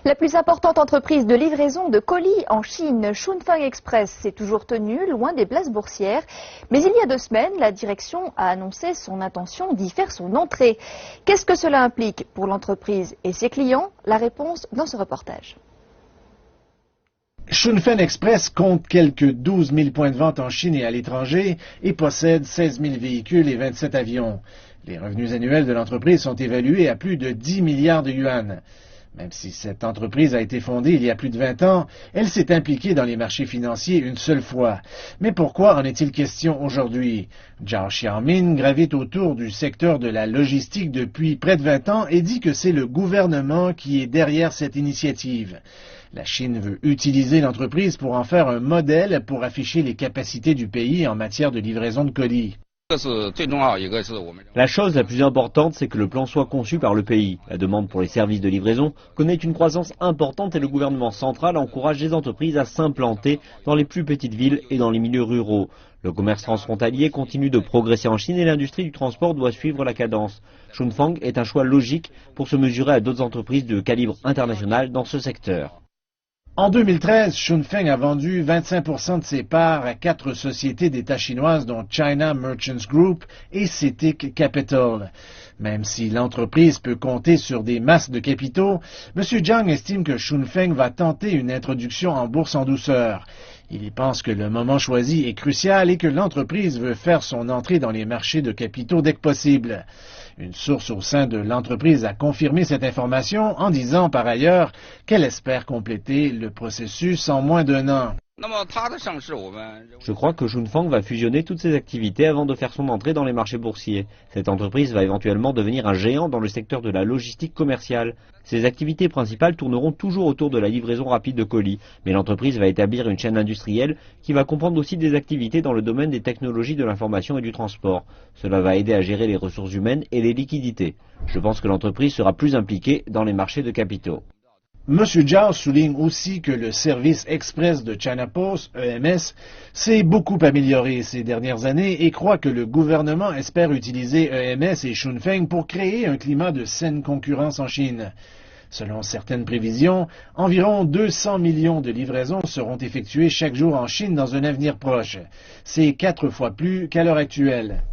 La plus importante entreprise de livraison de colis en Chine, Shunfeng Express, s'est toujours tenue loin des places boursières. Mais il y a 2 semaines, la direction a annoncé son intention d'y faire son entrée. Qu'est-ce que cela implique pour l'entreprise et ses clients? La réponse dans ce reportage. Shunfeng Express compte quelques 12 000 points de vente en Chine et à l'étranger et possède 16 000 véhicules et 27 avions. Les revenus annuels de l'entreprise sont évalués à plus de 10 milliards de yuan. Même si cette entreprise a été fondée il y a plus de 20 ans, elle s'est impliquée dans les marchés financiers une seule fois. Mais pourquoi en est-il question aujourd'hui? Zhao Xiaomin gravite autour du secteur de la logistique depuis près de 20 ans et dit que c'est le gouvernement qui est derrière cette initiative. La Chine veut utiliser l'entreprise pour en faire un modèle pour afficher les capacités du pays en matière de livraison de colis. La chose la plus importante, c'est que le plan soit conçu par le pays. La demande pour les services de livraison connaît une croissance importante et le gouvernement central encourage les entreprises à s'implanter dans les plus petites villes et dans les milieux ruraux. Le commerce transfrontalier continue de progresser en Chine et l'industrie du transport doit suivre la cadence. Shunfeng est un choix logique pour se mesurer à d'autres entreprises de calibre international dans ce secteur. En 2013, Shunfeng a vendu 25% de ses parts à 4 sociétés d'État chinoises dont China Merchants Group et CITIC Capital. Même si l'entreprise peut compter sur des masses de capitaux, M. Zhang estime que Shunfeng va tenter une introduction en bourse en douceur. Il y pense que le moment choisi est crucial et que l'entreprise veut faire son entrée dans les marchés de capitaux dès que possible. Une source au sein de l'entreprise a confirmé cette information en disant par ailleurs qu'elle espère compléter le processus en moins d'1 an. Je crois que Shunfeng va fusionner toutes ses activités avant de faire son entrée dans les marchés boursiers. Cette entreprise va éventuellement devenir un géant dans le secteur de la logistique commerciale. Ses activités principales tourneront toujours autour de la livraison rapide de colis, mais l'entreprise va établir une chaîne industrielle qui va comprendre aussi des activités dans le domaine des technologies de l'information et du transport. Cela va aider à gérer les ressources humaines et les liquidités. Je pense que l'entreprise sera plus impliquée dans les marchés de capitaux. M. Zhao souligne aussi que le service express de China Post, EMS, s'est beaucoup amélioré ces dernières années et croit que le gouvernement espère utiliser EMS et Shunfeng pour créer un climat de saine concurrence en Chine. Selon certaines prévisions, environ 200 millions de livraisons seront effectuées chaque jour en Chine dans un avenir proche. C'est 4 fois plus qu'à l'heure actuelle.